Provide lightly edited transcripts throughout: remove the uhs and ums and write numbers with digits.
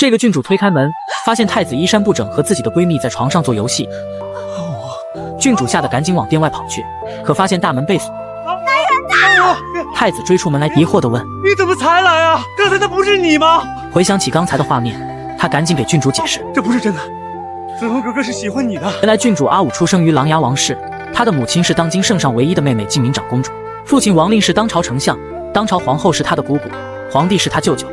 这个郡主推开门，发现太子衣衫不整，和自己的闺蜜在床上做游戏。郡主吓得赶紧往殿外跑去，可发现大门被锁。太子追出门来，疑惑地问：“你怎么才来啊？刚才那不是你吗？”回想起刚才的画面，他赶紧给郡主解释：“这不是真的，子龙哥哥是喜欢你的。”原来郡主阿武出生于琅琊王氏，她的母亲是当今圣上唯一的妹妹晋明长公主，父亲王令是当朝丞相，当朝皇后是她的姑姑，皇帝是她舅舅，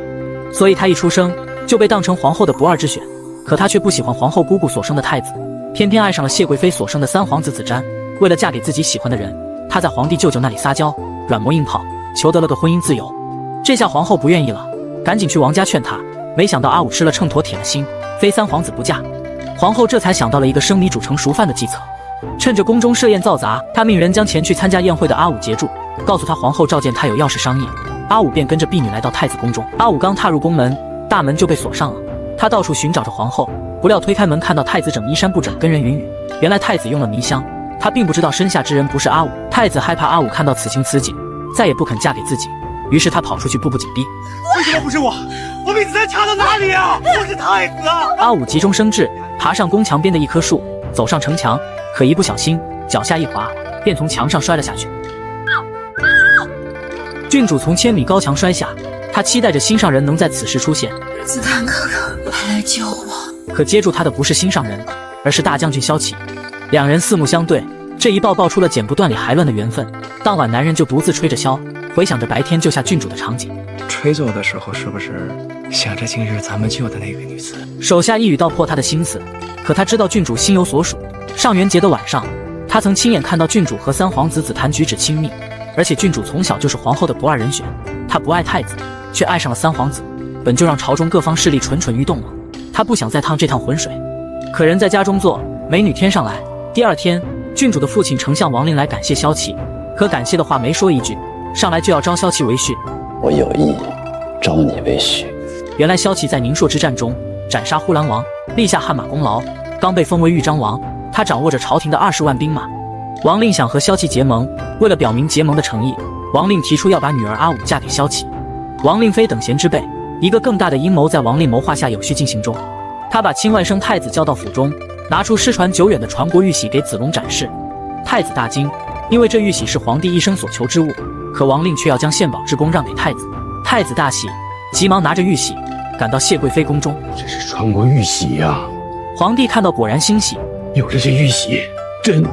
所以她一出生就被当成皇后的不二之选。可她却不喜欢皇后姑姑所生的太子，偏偏爱上了谢贵妃所生的三皇子子瞻。为了嫁给自己喜欢的人，她在皇帝舅舅那里撒娇，软磨硬泡，求得了个婚姻自由。这下皇后不愿意了，赶紧去王家劝她，没想到阿武吃了秤砣铁了心，非三皇子不嫁。皇后这才想到了一个生米煮成熟饭的计策，趁着宫中设宴造杂，她命人将前去参加宴会的阿武截住，告诉他皇后召见他有要事商议。阿武便跟着婢女来到太子宫中。阿武刚踏入宫门，大门就被锁上了。他到处寻找着皇后，不料推开门看到太子整衣衫不整，跟人云雨。原来太子用了迷香，他并不知道身下之人不是阿武。太子害怕阿武看到此情此景，再也不肯嫁给自己，于是他跑出去步步紧逼。为什么不是我？我被子弹插到哪里啊？我是太子啊！阿武急中生智，爬上宫墙边的一棵树，走上城墙，可一不小心脚下一滑，便从墙上摔了下去。郡主从千米高墙摔下，她期待着心上人能在此时出现。子弹哥哥，快来救我！可接住她的不是心上人，而是大将军萧启。两人四目相对，这一抱出了剪不断理还乱的缘分。当晚男人就独自吹着箫，回想着白天救下郡主的场景。吹奏的时候是不是想着近日咱们救的那个女子？手下一语道破他的心思，可他知道郡主心有所属。上元节的晚上，他曾亲眼看到郡主和三皇子子谈举止亲密，而且郡主从小就是皇后的不二人选。他不爱太子，却爱上了三皇子，本就让朝中各方势力蠢蠢欲动了。他不想再趟这趟浑水。可人在家中坐，美女天上来。第二天，郡主的父亲丞相王令来感谢萧齐，可感谢的话没说一句，上来就要招萧齐为婿。我有意招你为婿。原来萧齐在宁朔之战中斩杀呼兰王，立下汗马功劳，刚被封为豫章王。他掌握着朝廷的20万兵马。王令想和萧齐结盟，为了表明结盟的诚意，王令提出要把女儿阿武嫁给萧齐。王令非等闲之辈，一个更大的阴谋在王令谋划下有序进行中。他把亲外甥太子叫到府中，拿出失传久远的传国玉玺给子龙展示。太子大惊，因为这玉玺是皇帝一生所求之物，可王令却要将献宝之功让给太子。太子大喜，急忙拿着玉玺赶到谢贵妃宫中。这是传国玉玺呀！皇帝看到果然欣喜，有了这玉玺，朕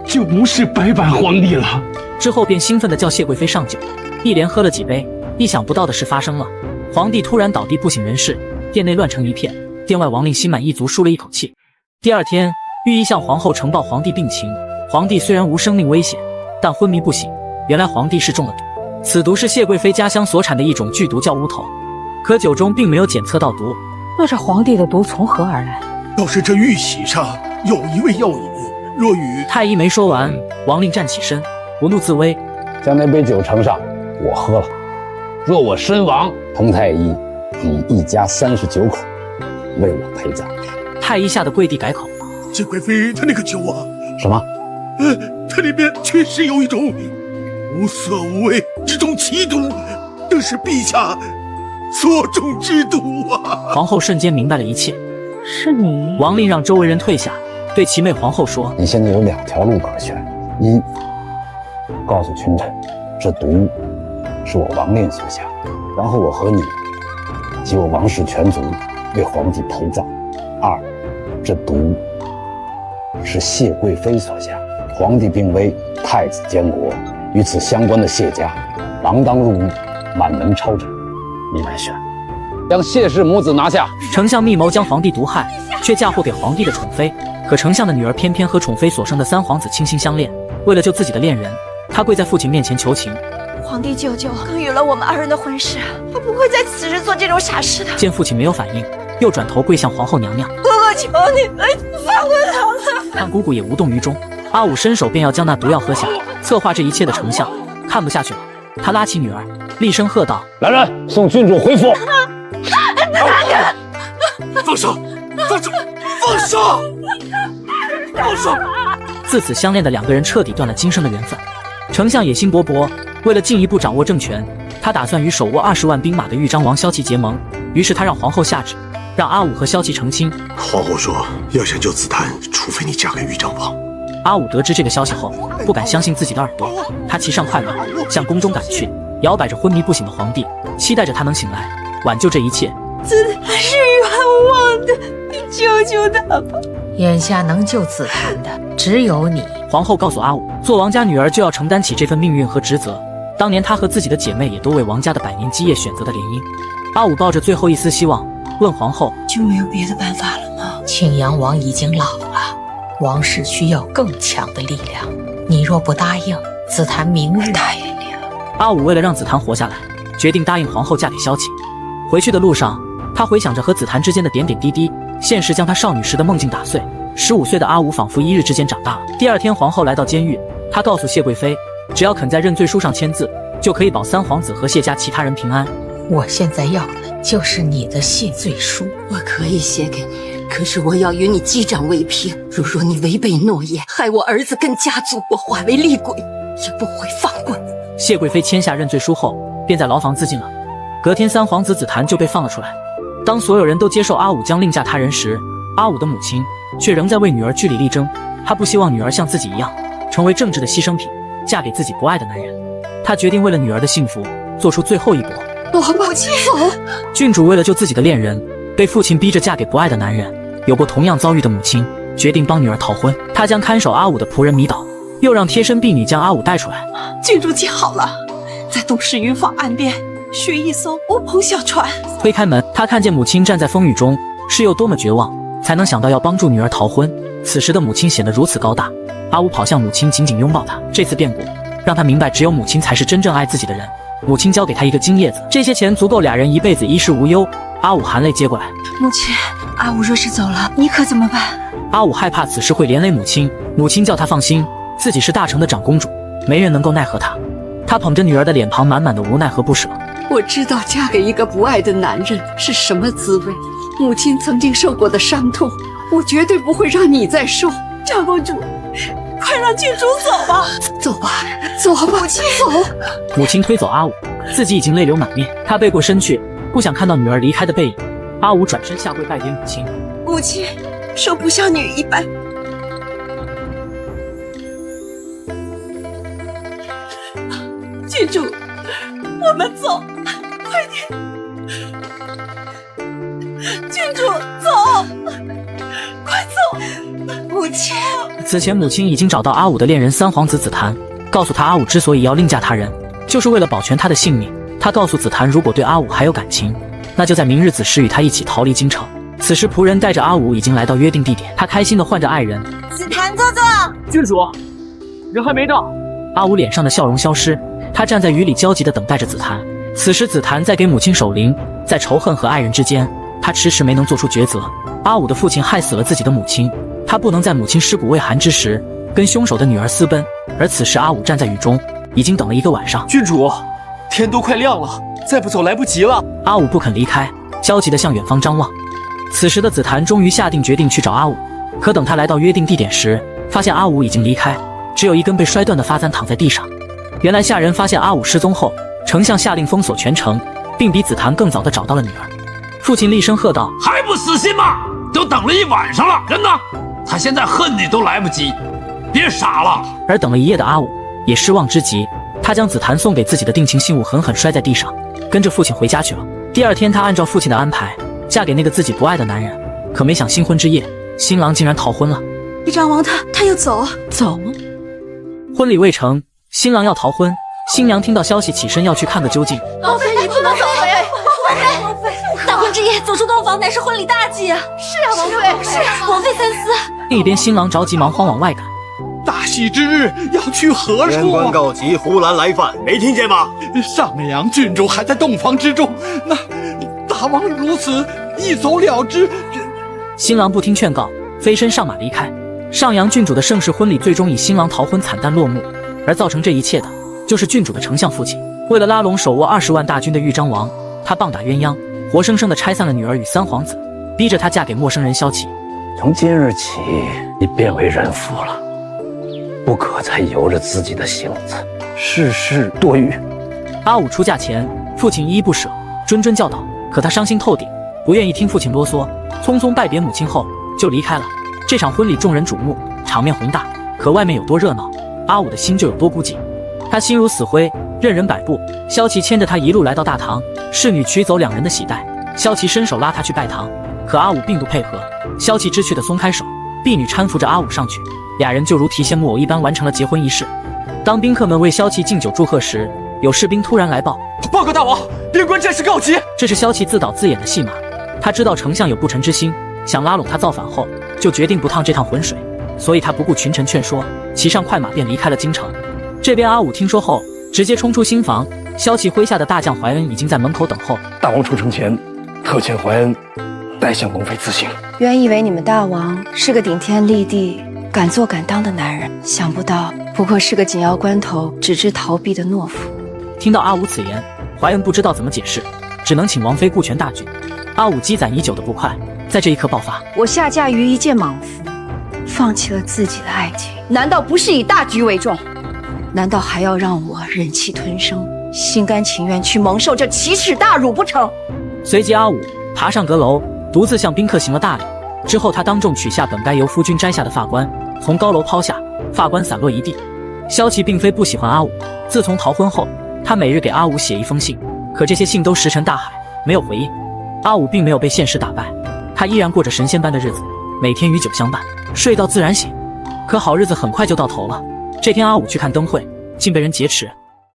就不是白板皇帝了。之后便兴奋地叫谢贵妃上酒，一连喝了几杯。意想不到的事发生了，皇帝突然倒地不省人事，殿内乱成一片。殿外王令心满意足，舒了一口气。第二天，御医向皇后呈报皇帝病情。皇帝虽然无生命危险，但昏迷不醒。原来皇帝是中了毒，此毒是谢贵妃家乡所产的一种剧毒，叫乌头。可酒中并没有检测到毒。那这皇帝的毒从何而来？要是这玉玺上有一味药引，若与……太医没说完，王令站起身，不怒自威，将那杯酒呈上，我喝了。若我身亡，彭太医以一家39口为我陪葬。太医吓得跪地改口。谢贵妃她那个酒啊，什么？它里面确实有一种无色无味之中奇毒，正是陛下所中之毒啊！皇后瞬间明白了一切。是你？王令让周围人退下，对其妹皇后说：“你现在有2条路可选：一，告诉群臣，这毒是我王令所下，然后我和你及我王氏全族为皇帝陪葬；二，这毒是谢贵妃所下，皇帝病危，太子监国，与此相关的谢家锒铛入狱，满门抄斩。你来选，将谢氏母子拿下。”丞相密谋将皇帝毒害，却嫁祸给皇帝的宠妃。可丞相的女儿偏偏和宠妃所生的三皇子倾心相恋，为了救自己的恋人，她跪在父亲面前求情。皇帝舅舅更与了我们2人的婚事，他不会在此时做这种傻事的。见父亲没有反应，又转头跪向皇后娘娘：“哥哥，求你，放过他们！”看姑姑也无动于衷。阿武伸手便要将那毒药喝下，策划这一切的丞相看不下去了，他拉起女儿，厉声喝道：“来人，送郡主回府！”放手！放手！放手！放手！自此相恋的2个人彻底断了今生的缘分。丞相野心勃勃，为了进一步掌握政权，他打算与手握20万兵马的豫章王萧齐结盟。于是他让皇后下旨，让阿武和萧琪成亲。皇后说，要想救紫檀，除非你嫁给豫章王。阿武得知这个消息后，不敢相信自己的耳朵，他骑上快马向宫中赶去，摇摆着昏迷不醒的皇帝，期待着他能醒来，挽救这一切。紫檀是冤枉的，你救救他吧！眼下能救紫檀的只有你。皇后告诉阿武，做王家女儿就要承担起这份命运和职责。当年她和自己的姐妹也都为王家的百年基业选择的联姻。阿武抱着最后一丝希望，问皇后：就没有别的办法了吗？庆阳王已经老了，王室需要更强的力量。你若不答应，紫檀明日答应你了。阿武为了让紫檀活下来，决定答应皇后嫁给萧琪。回去的路上，他回想着和紫檀之间的点点滴滴，现实将他少女时的梦境打碎。15岁的阿武仿佛一日之间长大了。第二天，皇后来到监狱，她告诉谢贵妃，只要肯在认罪书上签字，就可以保三皇子和谢家其他人平安。我现在要的就是你的谢罪书。我可以写给你，可是我要与你击掌为凭。如若你违背诺言，害我儿子跟家族，我化为厉鬼也不会放过你。谢贵妃签下认罪书后，便在牢房自尽了。隔天，三皇子紫檀就被放了出来。当所有人都接受阿武将另嫁他人时，阿武的母亲却仍在为女儿据理力争。她不希望女儿像自己一样，成为政治的牺牲品，嫁给自己不爱的男人。她决定为了女儿的幸福，做出最后一搏。母亲，走！郡主为了救自己的恋人，被父亲逼着嫁给不爱的男人。有过同样遭遇的母亲决定帮女儿逃婚。她将看守阿武的仆人迷倒，又让贴身婢女将阿武带出来。郡主记好了，在东市云坊岸边寻一艘乌篷小船。推开门，她看见母亲站在风雨中，是有多么绝望，才能想到要帮助女儿逃婚。此时的母亲显得如此高大。阿武跑向母亲，紧紧拥抱她。这次变故让他明白，只有母亲才是真正爱自己的人。母亲交给他一个金叶子，这些钱足够俩人一辈子衣食无忧。阿武含泪接过来。母亲，阿武若是走了，你可怎么办？阿武害怕此事会连累母亲，母亲叫他放心，自己是大成的长公主，没人能够奈何他。他捧着女儿的脸庞，满满的无奈和不舍。我知道嫁给一个不爱的男人是什么滋味，母亲曾经受过的伤痛，我绝对不会让你再受。长公主，快让郡主走吧！走吧，走吧，母亲，走！母亲推走阿武，自己已经泪流满面。她背过身去，不想看到女儿离开的背影。阿武转身下跪拜别母亲。母亲，受不像女一般。郡主，我们走，快点！郡主，走，快走！母亲。此前母亲已经找到阿武的恋人三皇子紫檀，告诉他阿武之所以要另嫁他人，就是为了保全他的性命。他告诉紫檀，如果对阿武还有感情，那就在明日子时与他一起逃离京城。此时仆人带着阿武已经来到约定地点，他开心地唤着爱人。紫檀坐坐。郡主，人还没到。阿武脸上的笑容消失，他站在雨里焦急地等待着紫檀。此时紫檀在给母亲守灵，在仇恨和爱人之间，他迟迟没能做出抉择。阿武的父亲害死了自己的母亲，他不能在母亲尸骨未寒之时跟凶手的女儿私奔。而此时阿武站在雨中，已经等了一个晚上。郡主，天都快亮了，再不走来不及了。阿武不肯离开，焦急地向远方张望。此时的紫檀终于下定决定去找阿武，可等他来到约定地点时，发现阿武已经离开，只有一根被摔断的发簪躺在地上。原来下人发现阿武失踪后，丞相下令封锁全城，并比紫檀更早地找到了女儿。父亲厉声喝道：还不死心吗？都等了一晚上了，人呢？他现在恨你都来不及，别傻了。而等了一夜的阿武也失望之极，他将紫檀送给自己的定情信物狠狠摔在地上，跟着父亲回家去了。第二天，他按照父亲的安排，嫁给那个自己不爱的男人。可没想新婚之夜，新郎竟然逃婚了。豫章王他要走吗？婚礼未成，新郎要逃婚，新娘听到消息起身要去看个究竟。王妃，你不能走哎！王妃，大婚之夜走出洞房乃是婚礼大忌啊！是啊，王妃，是啊，王妃三思。另一边，新郎着急忙慌往外赶。大喜之日要去何言处？官告急，呼兰来犯，没听见吗？上阳郡主还在洞房之中，那大王如此一走了之。新郎不听劝告，飞身上马离开。上阳郡主的盛世婚礼最终以新郎逃婚惨淡落幕，而造成这一切的就是郡主的丞相父亲。为了拉拢手握20万大军的豫章王，他棒打鸳鸯，活生生的拆散了女儿与三皇子，逼着她嫁给陌生人萧琪。从今日起，你变为人妇了，不可再由着自己的性子，事事多虑。阿武出嫁前，父亲依依不舍，谆谆教导，可他伤心透顶，不愿意听父亲啰嗦，匆匆拜别母亲后就离开了。这场婚礼众人瞩目，场面宏大，可外面有多热闹，阿武的心就有多孤寂。他心如死灰，任人摆布。萧琪牵着他一路来到大堂，侍女取走2人的喜带，萧琪伸手拉他去拜堂，可阿武并不配合。萧琪知趣地松开手，婢女搀扶着阿武上去，俩人就如提线木偶一般完成了结婚仪式。当宾客们为萧琪敬酒祝贺时，有士兵突然来报告大王，边关战事告急。这是萧琪自导自演的戏码。他知道丞相有不臣之心，想拉拢他造反后，就决定不趟这趟浑水，所以他不顾群臣劝说，骑上快马便离开了京城。这边阿武听说后，直接冲出新房。萧琪麾下的大将怀恩已经在门口等候。大王出城前，特遣怀恩代向王妃自行。原以为你们大王是个顶天立地、敢做敢当的男人，想不到不过是个紧要关头只知逃避的懦夫。听到阿武此言，怀恩不知道怎么解释，只能请王妃顾全大局。阿武积攒已久的不快，在这一刻爆发。我下嫁于一介莽夫，放弃了自己的爱情，难道不是以大局为重？难道还要让我忍气吞声，心甘情愿去蒙受这奇耻大辱不成？随即阿武爬上阁楼，独自向宾客行了大礼。之后他当众取下本该由夫君摘下的发冠，从高楼抛下，发冠散落一地。萧琪并非不喜欢阿武，自从逃婚后，他每日给阿武写一封信，可这些信都石沉大海，没有回应。阿武并没有被现实打败，他依然过着神仙般的日子，每天与酒相伴，睡到自然醒。可好日子很快就到头了。这天阿武去看灯会，竟被人劫持。